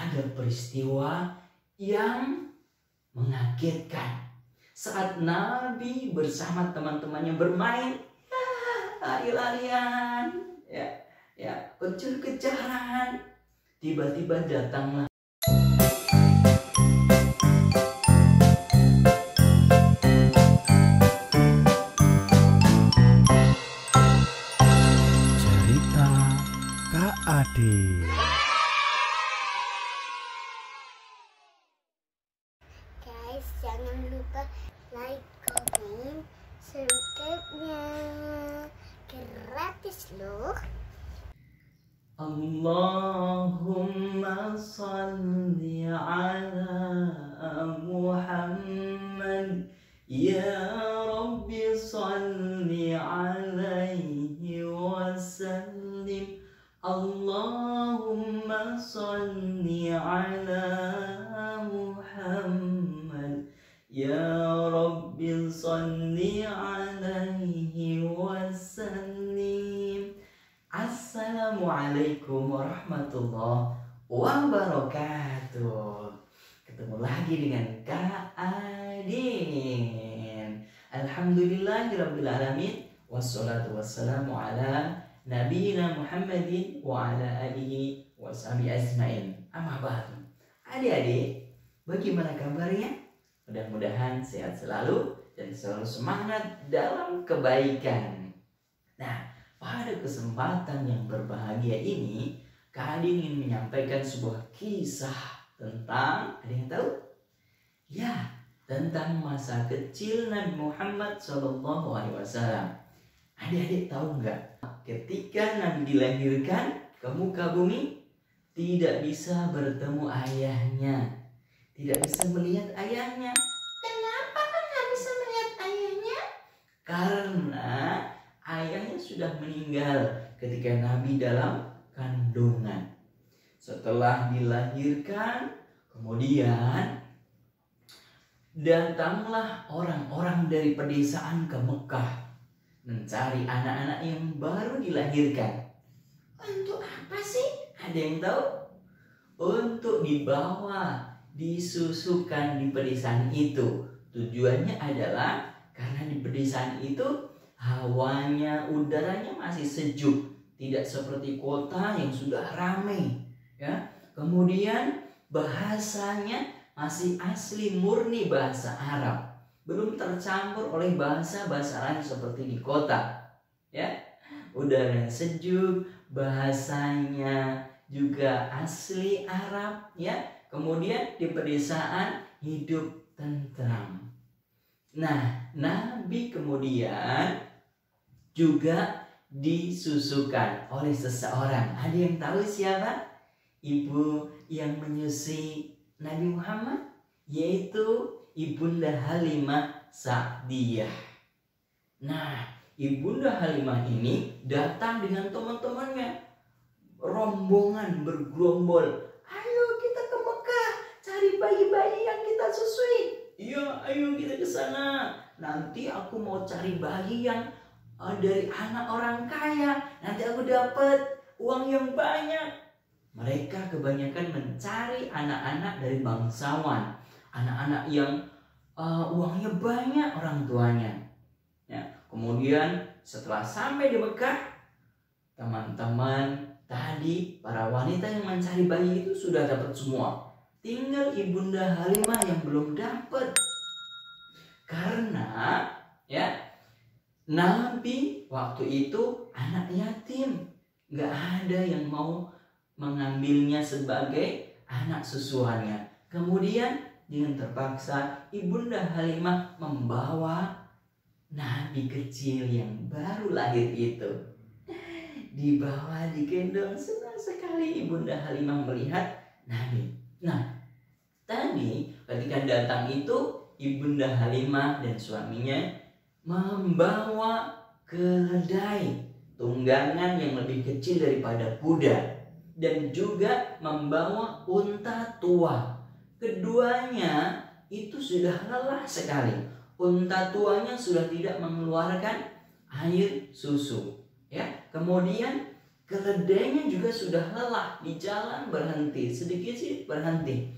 ada peristiwa yang mengagetkan saat Nabi bersama teman-temannya bermain lari-larian, kejar-kejaran. Tiba-tiba datanglah cerita Kak Ade. Guys, jangan lupa like, comment, subscribe-nya. Gratis loh. Allahumma salli ala Muhammad, ya Rabbi salli alaihi wasallim. Allahumma salli ala Muhammad, ya Rabbi salli alaihi wasallim. Assalamualaikum warahmatullahi wabarakatuh. Ketemu lagi dengan Kak Adin. Alhamdulillahirrabbilalamin. Wassalatu wassalamu ala nabiyina Muhammadin wa ala alihi wa sahbihi ajmain. Amma ba'du. Adik-adik, bagaimana kabarnya? Mudah-mudahan sehat selalu dan selalu semangat dalam kebaikan. Nah, pada kesempatan yang berbahagia ini, Kak Adi ingin menyampaikan sebuah kisah tentang, ada yang tahu? Ya, tentang masa kecil Nabi Muhammad SAW. Adik-adik tahu nggak? Ketika Nabi dilahirkan ke muka bumi, tidak bisa bertemu ayahnya, tidak bisa melihat ayahnya. Kenapa kan nggak bisa melihat ayahnya? Karena ayahnya sudah meninggal ketika Nabi dalam kandungan. Setelah dilahirkan, kemudian datanglah orang-orang dari pedesaan ke Mekah mencari anak-anak yang baru dilahirkan. Untuk apa sih? Ada yang tahu? Untuk dibawa, disusukan di pedesaan itu. Tujuannya adalah karena di pedesaan itu hawanya, udaranya masih sejuk, tidak seperti kota yang sudah ramai, ya. Kemudian bahasanya masih asli murni bahasa Arab, belum tercampur oleh bahasa-bahasa lain seperti di kota, ya. Udaranya sejuk, bahasanya juga asli Arab, ya. Kemudian di pedesaan hidup tentram. Nah, Nabi kemudian juga disusukan oleh seseorang. Ada yang tahu siapa? Ibu yang menyusui Nabi Muhammad, yaitu Ibunda Halimah Sa'diyah. Nah, Ibunda Halimah ini datang dengan teman-temannya, rombongan bergerombol. Ayo kita ke Mekah, cari bayi-bayi yang kita susui. Iya, ayo kita ke sana. Nanti aku mau cari bayi yang dari anak orang kaya. Nanti aku dapat uang yang banyak. Mereka kebanyakan mencari anak-anak dari bangsawan, anak-anak yang uangnya banyak orang tuanya. Ya, kemudian setelah sampai di Mekah, teman-teman tadi, para wanita yang mencari bayi itu sudah dapat semua. Tinggal Ibunda Halimah yang belum dapat. Karena ya, Nabi waktu itu anak yatim, nggak ada yang mau mengambilnya sebagai anak susuannya. Kemudian dengan terpaksa Ibunda Halimah membawa Nabi kecil yang baru lahir itu. Dibawa, digendong, senang sekali Ibunda Halimah melihat Nabi. Nah, tadi ketika datang itu Ibunda Halimah dan suaminya membawa keledai, tunggangan yang lebih kecil daripada kuda, dan juga membawa unta tua. Keduanya itu sudah lelah sekali. Unta tuanya sudah tidak mengeluarkan air susu, ya. Kemudian Keledainya juga sudah lelah di jalan, berhenti sedikit berhenti.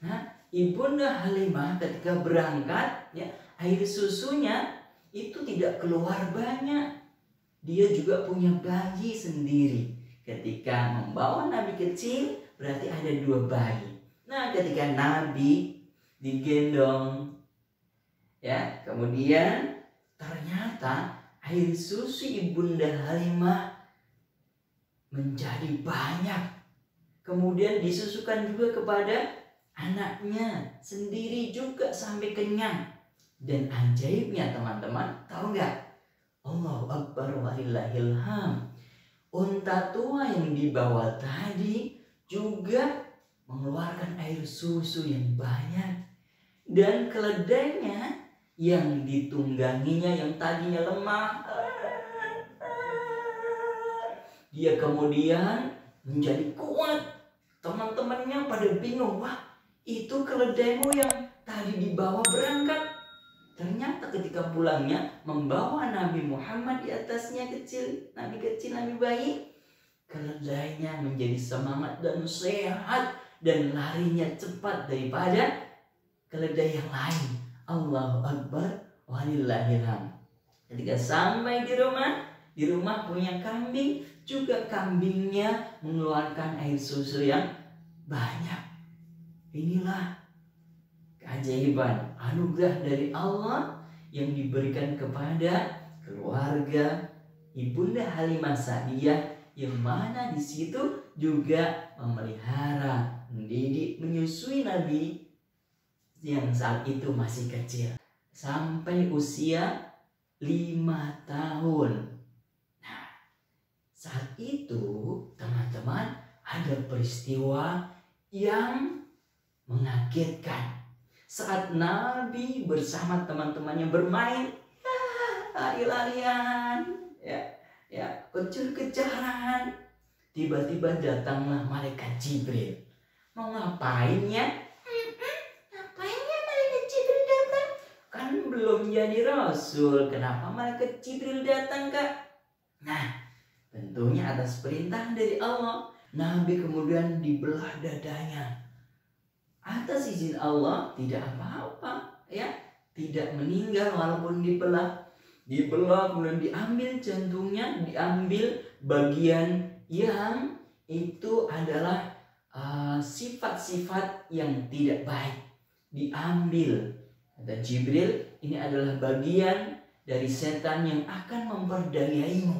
Nah, Ibunda Halimah ketika berangkat, ya, air susunya itu tidak keluar banyak. Dia juga punya bayi sendiri. Ketika membawa Nabi kecil, berarti ada 2 bayi. Nah, ketika Nabi digendong, ya, kemudian ternyata air susu Ibunda Halimah menjadi banyak. Kemudian disusukan juga kepada anaknya sendiri juga sampai kenyang. Dan ajaibnya teman-teman, tahu nggak? Allahu Akbar walillahil hamd. Unta tua yang dibawa tadi juga mengeluarkan air susu yang banyak. Dan keledainya yang ditungganginya yang tadinya lemah, dia kemudian menjadi kuat. Teman-temannya pada bingung, wah, itu keledaimu yang tadi dibawa berangkat. Ternyata ketika pulangnya membawa Nabi Muhammad di atasnya Nabi bayi, keledainya menjadi semangat dan sehat dan larinya cepat daripada keledai yang lain. Allahu Akbar walillahil hamd. Ketika sampai di rumah punya kambing, juga kambingnya mengeluarkan air susu yang banyak. Inilah keajaiban anugerah dari Allah yang diberikan kepada keluarga Ibunda Halimah Sa'diyah, yang mana di situ juga memelihara, mendidik, menyusui Nabi yang saat itu masih kecil sampai usia 5 tahun. Nah, saat itu teman-teman ada peristiwa yang mengagetkan. Saat Nabi bersama teman-temannya bermain, lari-larian, ya, kejar-kejaran, tiba-tiba datanglah malaikat Jibril. Mau ngapain ya? Ngapainnya malaikat Jibril datang? Kan belum jadi rasul. Kenapa malaikat Jibril datang, Kak? Nah, tentunya atas perintah dari Allah. Nabi kemudian dibelah dadanya. Atas izin Allah tidak apa-apa, ya, tidak meninggal walaupun dibelah kemudian diambil jantungnya, diambil bagian yang itu adalah sifat-sifat yang tidak baik, diambil. Kata Jibril, ini adalah bagian dari setan yang akan memperdayaimu.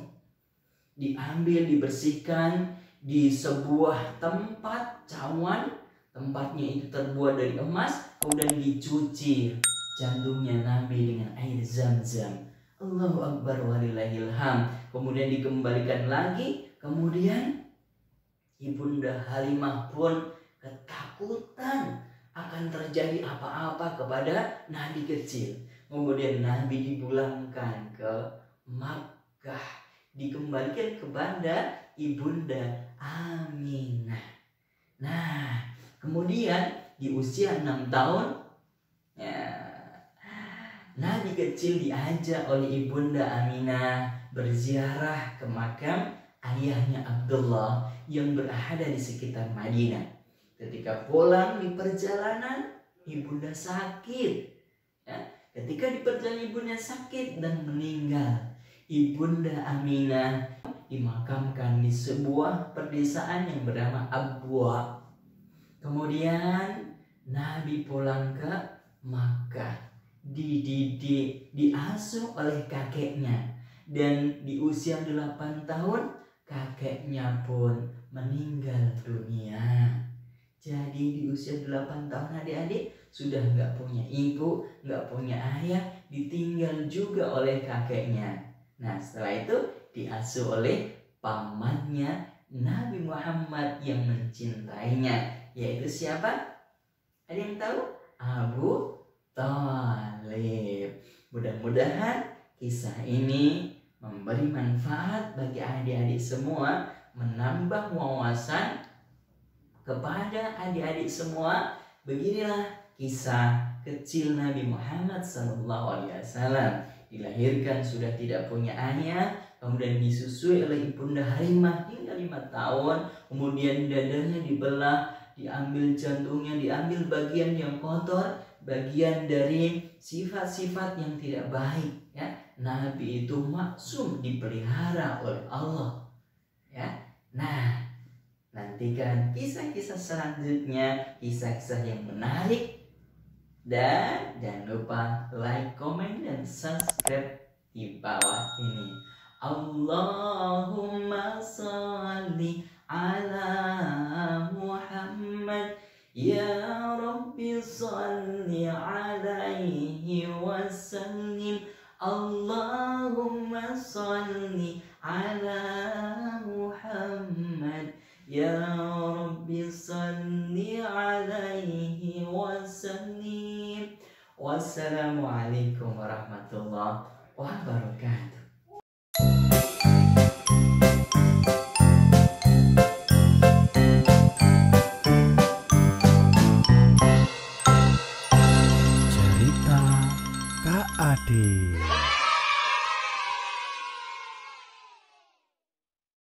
Diambil, dibersihkan di sebuah tempat cawan. Tempatnya itu terbuat dari emas, kemudian dicuci jantungnya Nabi dengan air Zam-Zam. Allahu Akbar walillahil hamd. Kemudian dikembalikan lagi. Kemudian Ibunda Halimah pun ketakutan akan terjadi apa-apa kepada Nabi kecil. Kemudian Nabi dipulangkan ke Makkah, dikembalikan kepada Ibunda Aminah. Nah, kemudian di usia 6 tahun, ya, Nabi kecil diajak oleh Ibunda Aminah berziarah ke makam ayahnya Abdullah yang berada di sekitar Madinah. Ketika pulang di perjalanan, Ibunda sakit. Ya, ketika di perjalanan Ibunda sakit dan meninggal. Ibunda Aminah dimakamkan di sebuah perdesaan yang bernama Abwa. Kemudian Nabi pulang ke Makkah, dididik, diasuh oleh kakeknya, dan di usia 8 tahun kakeknya pun meninggal dunia. Jadi di usia 8 tahun adik-adik sudah nggak punya ibu, nggak punya ayah, ditinggal juga oleh kakeknya. Nah, setelah itu diasuh oleh pamannya Nabi Muhammad yang mencintainya, yaitu siapa? Ada yang tahu? Abu Thalib. Mudah-mudahan kisah ini memberi manfaat bagi adik-adik semua, menambah wawasan kepada adik-adik semua. Beginilah kisah kecil Nabi Muhammad SAW. Dilahirkan sudah tidak punya ayah, kemudian disusui oleh Ibunda Halimah hingga 5 tahun, kemudian dadanya dibelah, diambil jantungnya, diambil bagian yang kotor, bagian dari sifat-sifat yang tidak baik, ya. Nabi itu maksum, dipelihara oleh Allah, ya. Nah, nantikan kisah-kisah selanjutnya, kisah-kisah yang menarik. Dan jangan lupa like, comment, dan subscribe di bawah ini. Allahumma sholli ala Muhammad, ya Rabbi sholli alaihi wasallim. Allahumma sholli ala Muhammad, ya Rabbi sholli alaihi wasallim. Wassalamualaikum warahmatullahi wabarakatuh. Cerita Kak Ade.